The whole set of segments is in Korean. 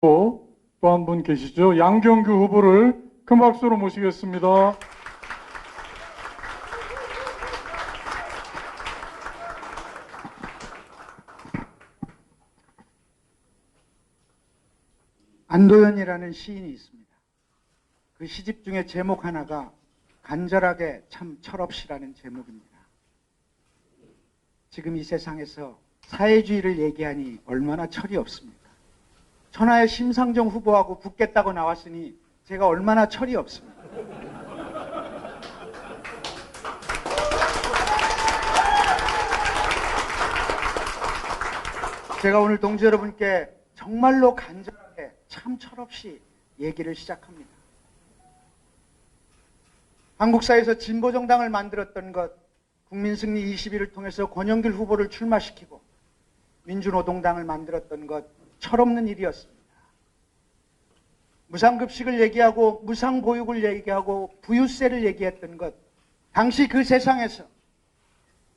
또 한 분 계시죠? 양경규 후보를 큰 박수로 모시겠습니다. 안도연이라는 시인이 있습니다. 그 시집 중에 제목 하나가 간절하게 참 철없이라는 제목입니다. 지금 이 세상에서 사회주의를 얘기하니 얼마나 철이 없습니까? 천하의 심상정 후보하고 붙겠다고 나왔으니 제가 얼마나 철이 없습니까? 제가 오늘 동지 여러분께 정말로 간절하게 참 철없이 얘기를 시작합니다. 한국사에서 진보정당을 만들었던 것, 국민승리 21을 통해서 권영길 후보를 출마시키고 민주노동당을 만들었던 것, 철없는 일이었습니다. 무상급식을 얘기하고 무상보육을 얘기하고 부유세를 얘기했던 것, 당시 그 세상에서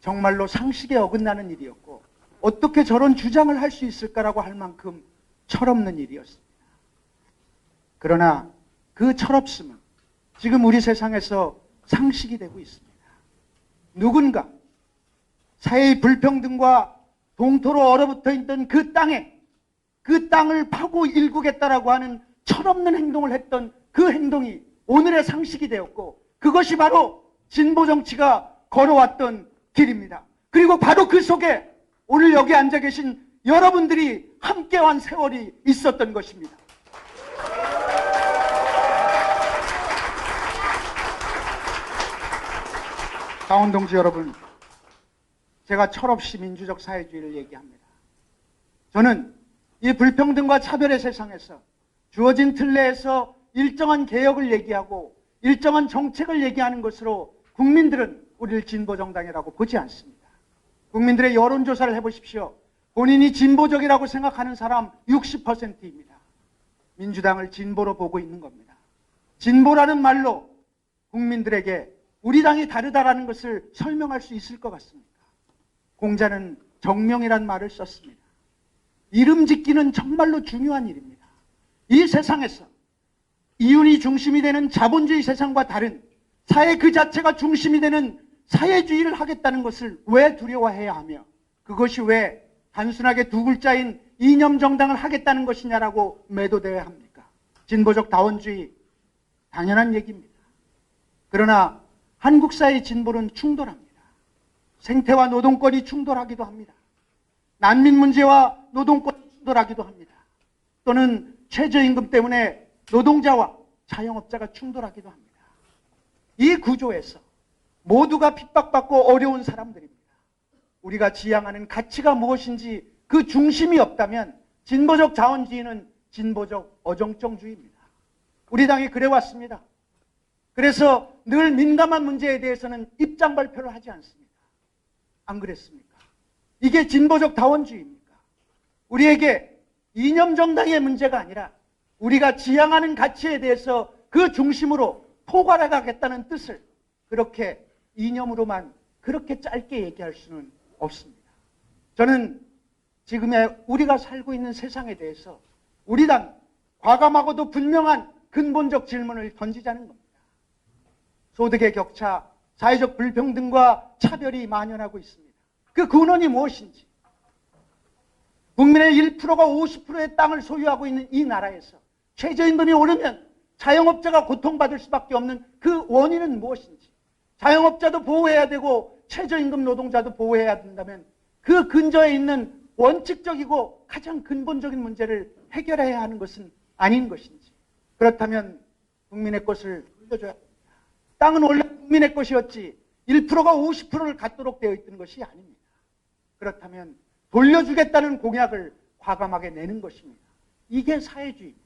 정말로 상식에 어긋나는 일이었고 어떻게 저런 주장을 할 수 있을까라고 할 만큼 철없는 일이었습니다. 그러나 그 철없음은 지금 우리 세상에서 상식이 되고 있습니다. 누군가 사회의 불평등과 동토로 얼어붙어 있던 그 땅에 그 땅을 파고 일구겠다라고 하는 철없는 행동을 했던 그 행동이 오늘의 상식이 되었고 그것이 바로 진보 정치가 걸어왔던 길입니다. 그리고 바로 그 속에 오늘 여기 앉아 계신 여러분들이 함께한 세월이 있었던 것입니다. 강원 동지 여러분, 제가 철없이 민주적 사회주의를 얘기합니다. 저는 이 불평등과 차별의 세상에서 주어진 틀 내에서 일정한 개혁을 얘기하고 일정한 정책을 얘기하는 것으로 국민들은 우리를 진보정당이라고 보지 않습니다. 국민들의 여론조사를 해보십시오. 본인이 진보적이라고 생각하는 사람 60%입니다. 민주당을 진보로 보고 있는 겁니다. 진보라는 말로 국민들에게 우리 당이 다르다라는 것을 설명할 수 있을 것 같습니다. 공자는 정명이란 말을 썼습니다. 이름 짓기는 정말로 중요한 일입니다. 이 세상에서 이윤이 중심이 되는 자본주의 세상과 다른 사회 그 자체가 중심이 되는 사회주의를 하겠다는 것을 왜 두려워해야 하며 그것이 왜 단순하게 두 글자인 이념정당을 하겠다는 것이냐라고 매도되어야 합니까? 진보적 다원주의, 당연한 얘기입니다. 그러나 한국 사회의 진보는 충돌합니다. 생태와 노동권이 충돌하기도 합니다. 난민 문제와 노동권이 충돌하기도 합니다. 또는 최저임금 때문에 노동자와 자영업자가 충돌하기도 합니다. 이 구조에서 모두가 핍박받고 어려운 사람들입니다. 우리가 지향하는 가치가 무엇인지 그 중심이 없다면 진보적 자원주의는 진보적 어정쩡주의입니다. 우리 당이 그래왔습니다. 그래서 늘 민감한 문제에 대해서는 입장 발표를 하지 않습니다. 안 그랬습니까? 이게 진보적 다원주의입니까? 우리에게 이념 정당의 문제가 아니라 우리가 지향하는 가치에 대해서 그 중심으로 포괄해 가겠다는 뜻을 그렇게 이념으로만 그렇게 짧게 얘기할 수는 없습니다. 저는 지금의 우리가 살고 있는 세상에 대해서 우리 당 과감하고도 분명한 근본적 질문을 던지자는 겁니다. 소득의 격차, 사회적 불평등과 차별이 만연하고 있습니다. 그 근원이 무엇인지, 국민의 1%가 50%의 땅을 소유하고 있는 이 나라에서 최저임금이 오르면 자영업자가 고통받을 수밖에 없는 그 원인은 무엇인지, 자영업자도 보호해야 되고 최저임금 노동자도 보호해야 된다면 그 근저에 있는 원칙적이고 가장 근본적인 문제를 해결해야 하는 것은 아닌 것인지, 그렇다면 국민의 것을 물려줘야 합니다. 땅은 원래 국민의 것이었지 1%가 50%를 갖도록 되어 있던 것이 아닙니다. 그렇다면 돌려주겠다는 공약을 과감하게 내는 것입니다. 이게 사회주의입니다.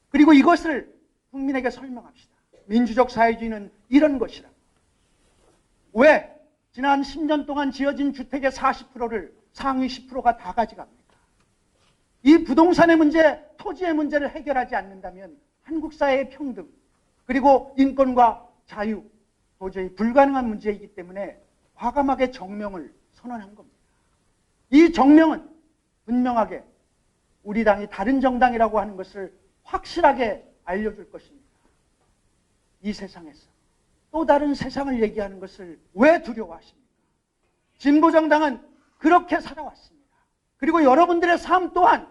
그리고 이것을 국민에게 설명합시다. 민주적 사회주의는 이런 것이라. 왜 지난 10년 동안 지어진 주택의 40%를 상위 10%가 다 가져갑니까? 이 부동산의 문제, 토지의 문제를 해결하지 않는다면 한국 사회의 평등, 그리고 인권과 자유, 도저히 불가능한 문제이기 때문에 과감하게 정명을 선언한 겁니다. 이 정명은 분명하게 우리 당이 다른 정당이라고 하는 것을 확실하게 알려줄 것입니다. 이 세상에서 또 다른 세상을 얘기하는 것을 왜 두려워하십니까? 진보정당은 그렇게 살아왔습니다. 그리고 여러분들의 삶 또한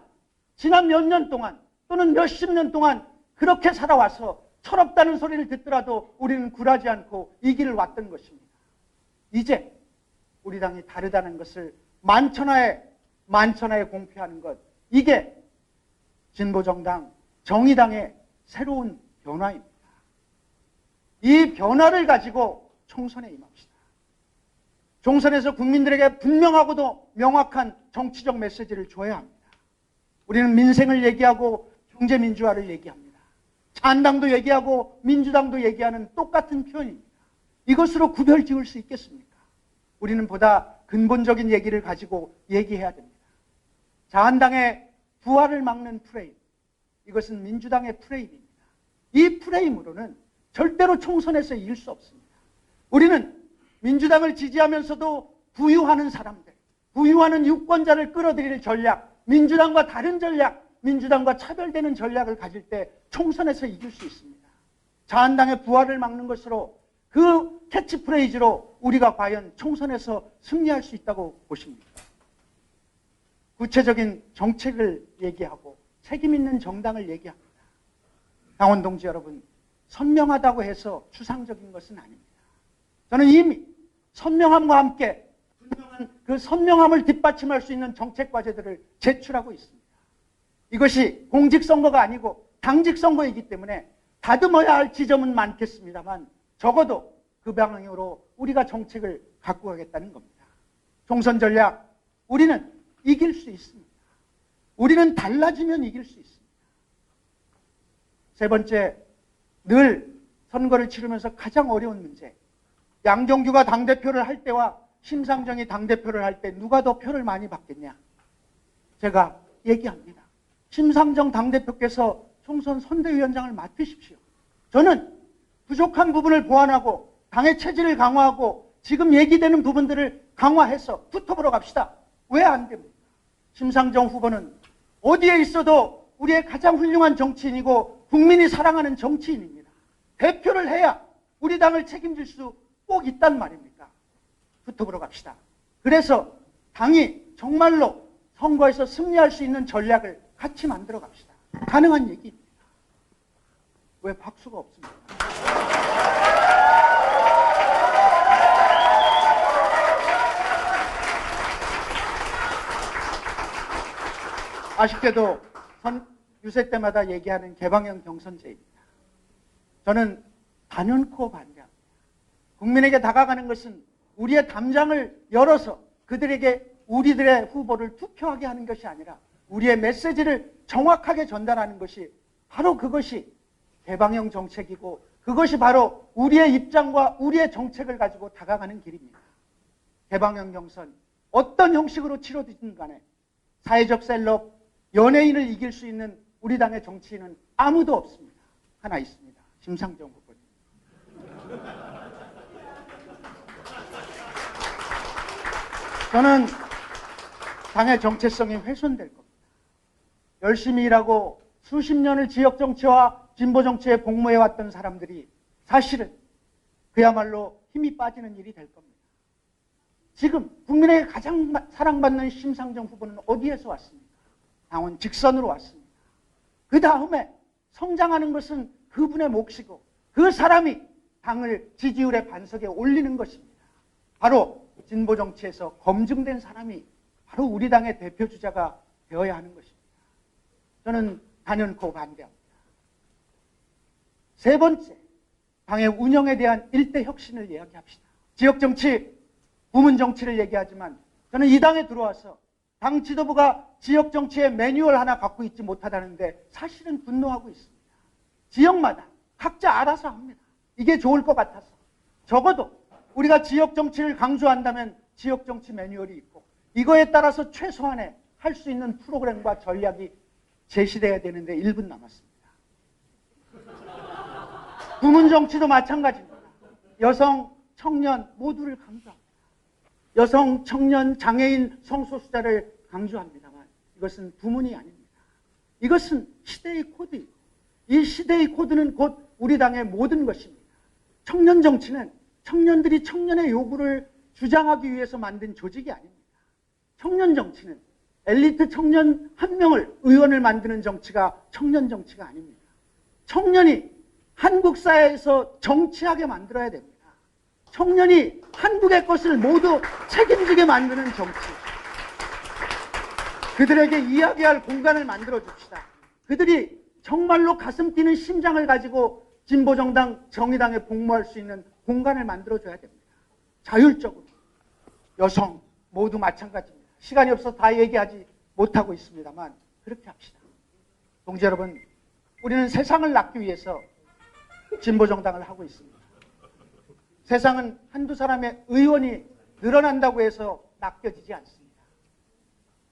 지난 몇 년 동안 또는 몇십 년 동안 그렇게 살아와서 철없다는 소리를 듣더라도 우리는 굴하지 않고 이 길을 왔던 것입니다. 이제 우리 당이 다르다는 것을 만천하에 공표하는 것, 이게 진보정당, 정의당의 새로운 변화입니다. 이 변화를 가지고 총선에 임합시다. 총선에서 국민들에게 분명하고도 명확한 정치적 메시지를 줘야 합니다. 우리는 민생을 얘기하고 경제민주화를 얘기합니다. 자한당도 얘기하고 민주당도 얘기하는 똑같은 표현입니다. 이것으로 구별 지을 수 있겠습니까? 우리는 보다 근본적인 얘기를 가지고 얘기해야 됩니다. 자한당의 부활을 막는 프레임, 이것은 민주당의 프레임입니다. 이 프레임으로는 절대로 총선에서 이길 수 없습니다. 우리는 민주당을 지지하면서도 부유하는 사람들, 부유하는 유권자를 끌어들일 전략, 민주당과 다른 전략, 민주당과 차별되는 전략을 가질 때 총선에서 이길 수 있습니다. 자한당의 부활을 막는 것으로, 그 캐치프레이즈로 우리가 과연 총선에서 승리할 수 있다고 보십니까? 구체적인 정책을 얘기하고 책임 있는 정당을 얘기합니다. 당원 동지 여러분, 선명하다고 해서 추상적인 것은 아닙니다. 저는 이미 선명함과 함께 분명한 그 선명함을 뒷받침할 수 있는 정책 과제들을 제출하고 있습니다. 이것이 공직선거가 아니고 당직선거이기 때문에 다듬어야 할 지점은 많겠습니다만 적어도 그 방향으로 우리가 정책을 갖고 가겠다는 겁니다. 총선 전략, 우리는 이길 수 있습니다. 우리는 달라지면 이길 수 있습니다. 세 번째, 늘 선거를 치르면서 가장 어려운 문제, 양경규가 당대표를 할 때와 심상정이 당대표를 할 때 누가 더 표를 많이 받겠냐? 제가 얘기합니다. 심상정 당대표께서 총선 선대위원장을 맡으십시오. 저는 부족한 부분을 보완하고 당의 체질을 강화하고 지금 얘기되는 부분들을 강화해서 붙어보러 갑시다. 왜 안 됩니까? 심상정 후보는 어디에 있어도 우리의 가장 훌륭한 정치인이고 국민이 사랑하는 정치인입니다. 대표를 해야 우리 당을 책임질 수 꼭 있단 말입니까? 붙어보러 갑시다. 그래서 당이 정말로 선거에서 승리할 수 있는 전략을 같이 만들어 갑시다. 가능한 얘기입니다. 왜 박수가 없습니까? 아쉽게도 유세 때마다 얘기하는 개방형 경선제입니다. 저는 단연코 반대합니다. 국민에게 다가가는 것은 우리의 담장을 열어서 그들에게 우리들의 후보를 투표하게 하는 것이 아니라 우리의 메시지를 정확하게 전달하는 것이 바로 그것이 개방형 정책이고 그것이 바로 우리의 입장과 우리의 정책을 가지고 다가가는 길입니다. 개방형 경선, 어떤 형식으로 치러지든 간에 사회적 셀럽, 연예인을 이길 수 있는 우리 당의 정치인은 아무도 없습니다. 하나 있습니다. 심상정 후보님. 저는 당의 정체성이 훼손될 겁니다. 열심히 일하고 수십 년을 지역 정치와 진보 정치에 복무해왔던 사람들이 사실은 그야말로 힘이 빠지는 일이 될 겁니다. 지금 국민에게 가장 사랑받는 심상정 후보는 어디에서 왔습니까? 당원 직선으로 왔습니다. 그 다음에 성장하는 것은 그분의 몫이고 그 사람이 당을 지지율의 반석에 올리는 것입니다. 바로 진보 정치에서 검증된 사람이 바로 우리 당의 대표주자가 되어야 하는 것입니다. 저는 단연코 반대합니다. 세 번째, 당의 운영에 대한 일대 혁신을 이야기합시다. 지역 정치, 부문 정치를 얘기하지만 저는 이 당에 들어와서 당 지도부가 지역 정치의 매뉴얼 하나 갖고 있지 못하다는데 사실은 분노하고 있습니다. 지역마다 각자 알아서 합니다. 이게 좋을 것 같아서. 적어도 우리가 지역 정치를 강조한다면 지역 정치 매뉴얼이 있고 이거에 따라서 최소한의 할 수 있는 프로그램과 전략이 제시돼야 되는데 1분 남았습니다. 부문 정치도 마찬가지입니다. 여성, 청년 모두를 강조합니다. 여성, 청년, 장애인, 성소수자를 강조합니다만 이것은 부문이 아닙니다. 이것은 시대의 코드입니다. 이 시대의 코드는 곧 우리 당의 모든 것입니다. 청년 정치는 청년들이 청년의 요구를 주장하기 위해서 만든 조직이 아닙니다. 청년 정치는 엘리트 청년 한 명을 의원을 만드는 정치가 청년 정치가 아닙니다. 청년이 한국 사회에서 정치하게 만들어야 됩니다. 청년이 한국의 것을 모두 책임지게 만드는 정치. 그들에게 이야기할 공간을 만들어 줍시다. 그들이 정말로 가슴 뛰는 심장을 가지고 진보정당, 정의당에 복무할 수 있는 공간을 만들어줘야 됩니다. 자율적으로. 여성 모두 마찬가지입니다. 시간이 없어서 다 얘기하지 못하고 있습니다만 그렇게 합시다. 동지 여러분, 우리는 세상을 낳기 위해서 진보정당을 하고 있습니다. 세상은 한두 사람의 의원이 늘어난다고 해서 낚여지지 않습니다.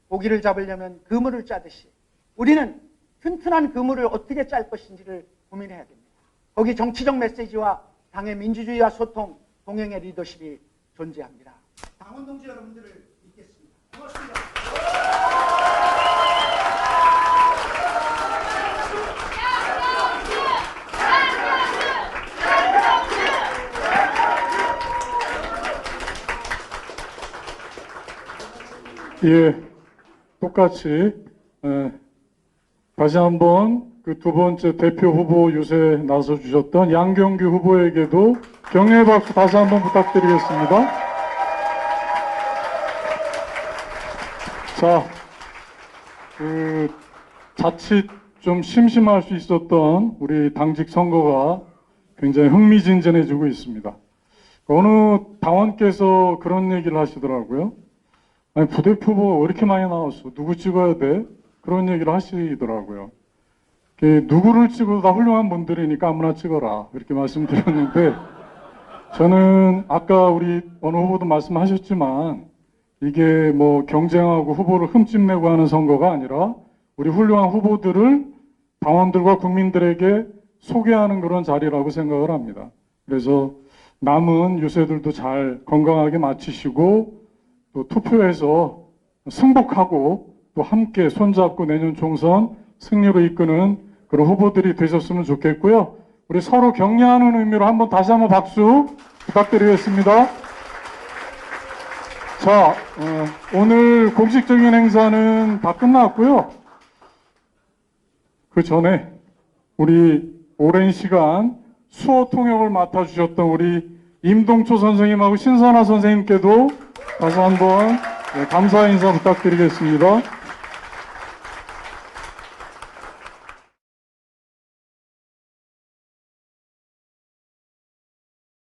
고기를 잡으려면 그물을 짜듯이 우리는 튼튼한 그물을 어떻게 짤 것인지를 고민해야 됩니다. 거기 정치적 메시지와 당의 민주주의와 소통, 동행의 리더십이 존재합니다. 당원 동지 여러분들을 믿겠습니다. 고맙습니다. 예, 똑같이 다시 한번 그 두 번째 대표 후보 유세에 나서주셨던 양경규 후보에게도 격려의 박수 다시 한번 부탁드리겠습니다. 자, 자칫 좀 심심할 수 있었던 우리 당직 선거가 굉장히 흥미진진해지고 있습니다. 어느 당원께서 그런 얘기를 하시더라고요. 아니, 부대표 후보 왜 이렇게 많이 나왔어? 누구 찍어야 돼? 그런 얘기를 하시더라고요. 누구를 찍어도 다 훌륭한 분들이니까 아무나 찍어라. 이렇게 말씀드렸는데, 저는 아까 우리 어느 후보도 말씀하셨지만, 이게 뭐 경쟁하고 후보를 흠집내고 하는 선거가 아니라, 우리 훌륭한 후보들을 당원들과 국민들에게 소개하는 그런 자리라고 생각을 합니다. 그래서 남은 유세들도 잘 건강하게 마치시고, 또 투표해서 승복하고 또 함께 손잡고 내년 총선 승리로 이끄는 그런 후보들이 되셨으면 좋겠고요. 우리 서로 격려하는 의미로 다시 한번 박수 부탁드리겠습니다. 자, 오늘 공식적인 행사는 다 끝났고요. 그 전에 우리 오랜 시간 수호 통역을 맡아주셨던 우리 임동초 선생님하고 신선아 선생님께도 다시 한번 감사 인사 부탁드리겠습니다.